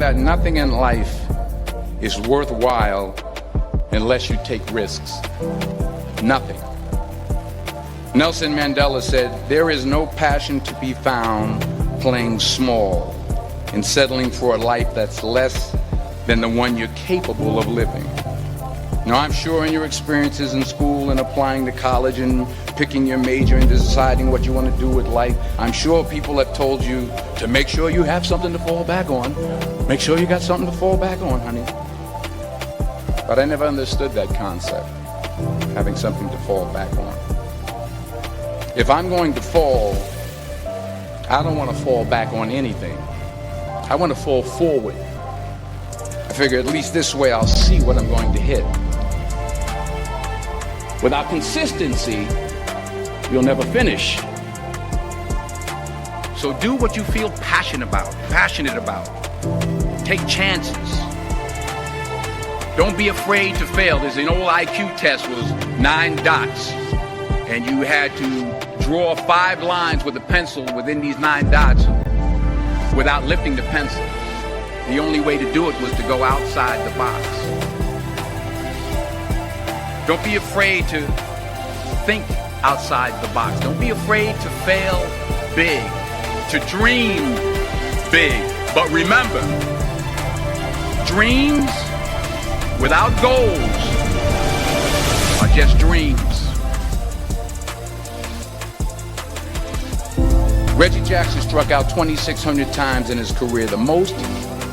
that nothing in life is worthwhile unless you take risks. Nothing. Nelson Mandela said, "There is no passion to be found playing small and settling for a life that's less than the one you're capable of living." Now, I'm sure in your experiences in school and applying to college and picking your major and deciding what you want to do with life, I'm sure people have told you to make sure you have something to fall back on. Make sure you got something to fall back on, honey. But I never understood that concept, having something to fall back on. If I'm going to fall, I don't want to fall back on anything. I want to fall forward. I figure at least this way I'll see what I'm going to hit. Without consistency, you'll never finish. So do what you feel passionate about. Take chances. Don't be afraid to fail. There's an old IQ test was 9 dots, and you had to draw 5 lines with a pencil within these 9 dots without lifting the pencil. The only way to do it was to go outside the box. Don't be afraid to think outside the box. Don't be afraid to fail big, to dream big. But remember, dreams without goals are just dreams. Reggie Jackson struck out 2,600 times in his career, the most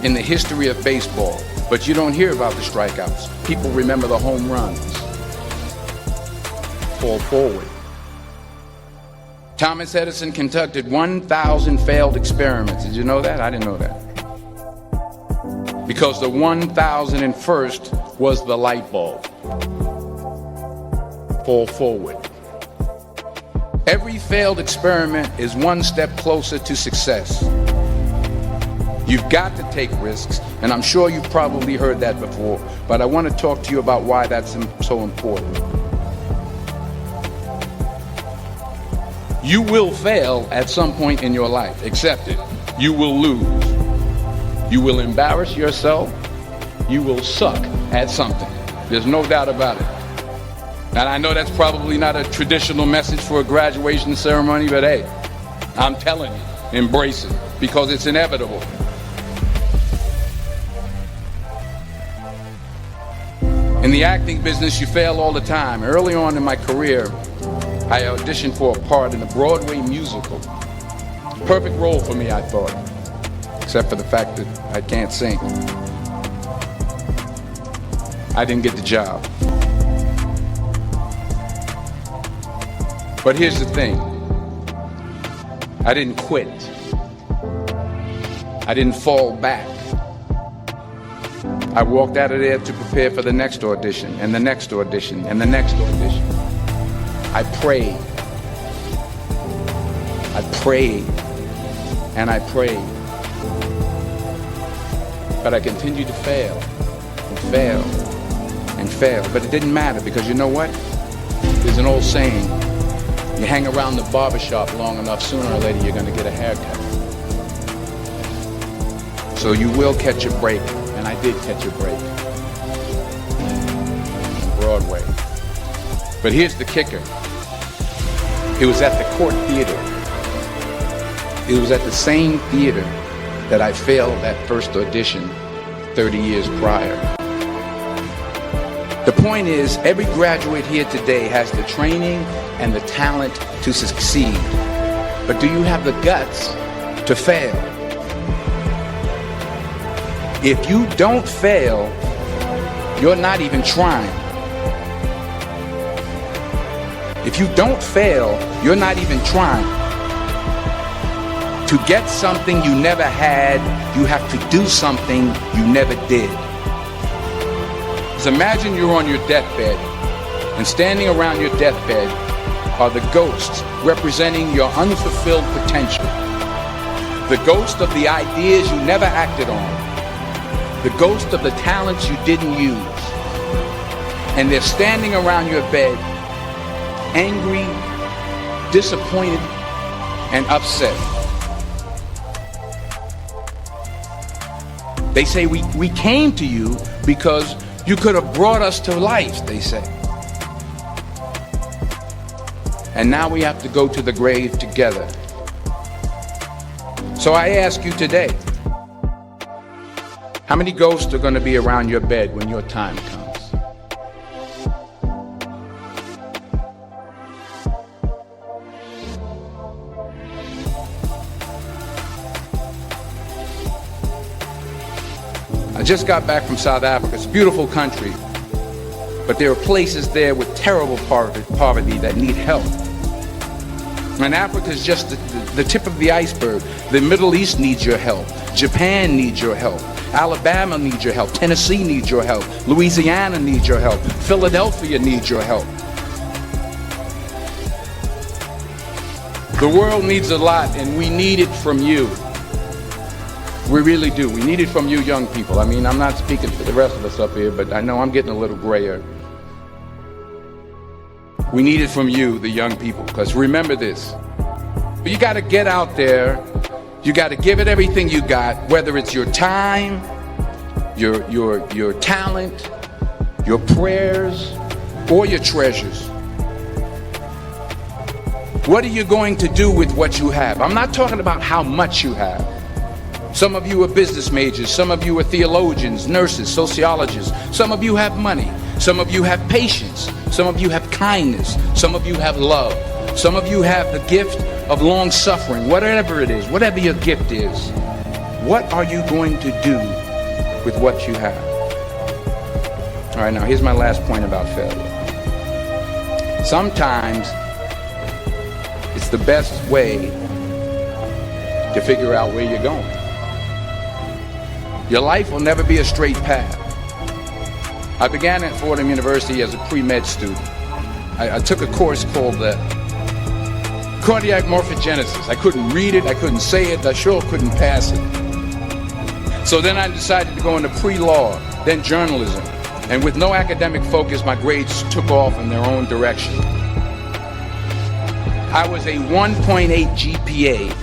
in the history of baseball. But you don't hear about the strikeouts. People remember the home runs. Fall forward. Thomas Edison conducted 1,000 failed experiments. Did you know that? I didn't know that. Because the 1,001st was the light bulb. Fall forward. Every failed experiment is one step closer to success. You've got to take risks, and I'm sure you've probably heard that before, but I want to talk to you about why that's so important. You will fail at some point in your life. Accept it. You will lose. You will embarrass yourself. You will suck at something. There's no doubt about it. And I know that's probably not a traditional message for a graduation ceremony, but hey, I'm telling you, embrace it, because it's inevitable. In the acting business, you fail all the time. Early on in my career, I auditioned for a part in a Broadway musical. Perfect role for me, I thought, except for the fact that I can't sing. I didn't get the job. But here's the thing. I didn't quit. I didn't fall back. I walked out of there to prepare for the next audition, and the next audition, and the next audition. I prayed. I prayed. And I prayed. But I continued to fail, and fail, and fail. But it didn't matter, because you know what? There's an old saying. You hang around the barbershop long enough, sooner or later you're going to get a haircut. So you will catch a break, and I did catch a break. On Broadway. But here's the kicker. It was at the Court Theater. It was at the same theater that I failed that first audition 30 years prior. The point is, every graduate here today has the training and the talent to succeed. But do you have the guts to fail? If you don't fail, you're not even trying. If you don't fail, you're not even trying. To get something you never had, you have to do something you never did. Just imagine you're on your deathbed, and standing around your deathbed are the ghosts representing your unfulfilled potential. The ghost of the ideas you never acted on. The ghost of the talents you didn't use. And they're standing around your bed, angry, disappointed, and upset. They say we came to you because you could have brought us to life, they say. And now we have to go to the grave together. So I ask you today, how many ghosts are going to be around your bed when your time comes? I just got back from South Africa. It's a beautiful country, but there are places there with terrible poverty that need help. And Africa is just the tip of the iceberg. The Middle East needs your help. Japan needs your help. Alabama needs your help. Tennessee needs your help. Louisiana needs your help. Philadelphia needs your help. The world needs a lot, and we need it from you. We really do. We need it from you young people. I mean, I'm not speaking for the rest of us up here, but I know I'm getting a little grayer. We need it from you, the young people, because remember this. You got to get out there. You got to give it everything you got, whether it's your time, your talent, your prayers, or your treasures. What are you going to do with what you have? I'm not talking about how much you have. Some of you are business majors, some of you are theologians, nurses, sociologists, some of you have money, some of you have patience, some of you have kindness, some of you have love, some of you have the gift of long suffering, whatever it is, whatever your gift is. What are you going to do with what you have? All right, now here's my last point about failure. Sometimes it's the best way to figure out where you're going. Your life will never be a straight path. I began at Fordham University as a pre-med student. I took a course called cardiac morphogenesis. I couldn't read it, I couldn't say it, I sure couldn't pass it. So then I decided to go into pre-law, then journalism. And with no academic focus, my grades took off in their own direction. I was a 1.8 GPA.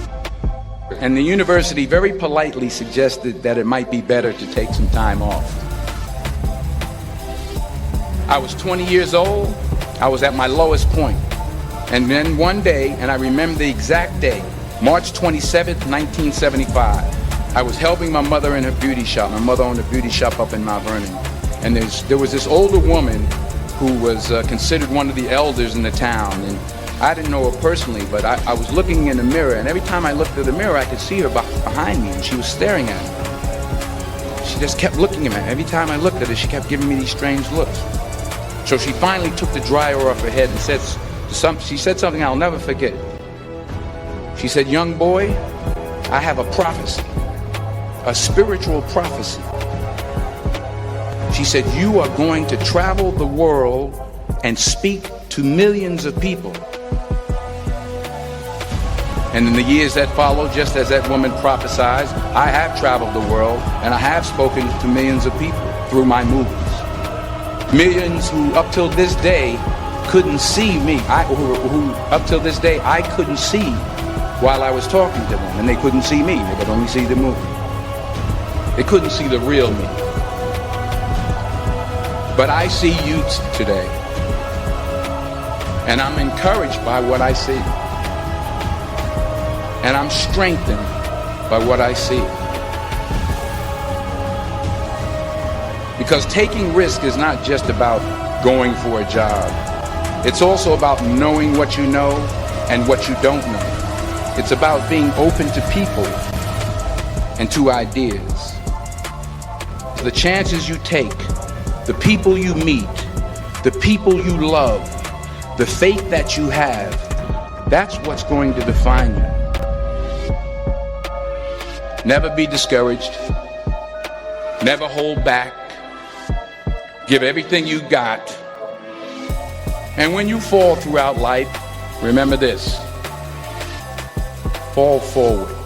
And the university very politely suggested that it might be better to take some time off. I was 20 years old. I was at my lowest point. And then one day, and I remember the exact day, March 27th, 1975, I was helping my mother in her beauty shop. My mother owned a beauty shop up in Mount Vernon. And there was this older woman who was considered one of the elders in the town. And I didn't know her personally, but I was looking in the mirror, and every time I looked at the mirror, I could see her behind me, and she was staring at me. She just kept looking at me. Every time I looked at her, she kept giving me these strange looks. So she finally took the dryer off her head and she said something I'll never forget. She said, "Young boy, I have a prophecy, a spiritual prophecy." She said, "You are going to travel the world and speak to millions of people." And in the years that followed, just as that woman prophesied, I have traveled the world and I have spoken to millions of people through my movies. Millions who up till this day couldn't see me, who up till this day I couldn't see while I was talking to them, and they couldn't see me, they could only see the movie. They couldn't see the real me. But I see you today, and I'm encouraged by what I see. And I'm strengthened by what I see. Because taking risk is not just about going for a job. It's also about knowing what you know and what you don't know. It's about being open to people and to ideas. The chances you take, the people you meet, the people you love, the faith that you have, that's what's going to define you. Never be discouraged. Never hold back. Give everything you got. And when you fall throughout life, remember this: fall forward.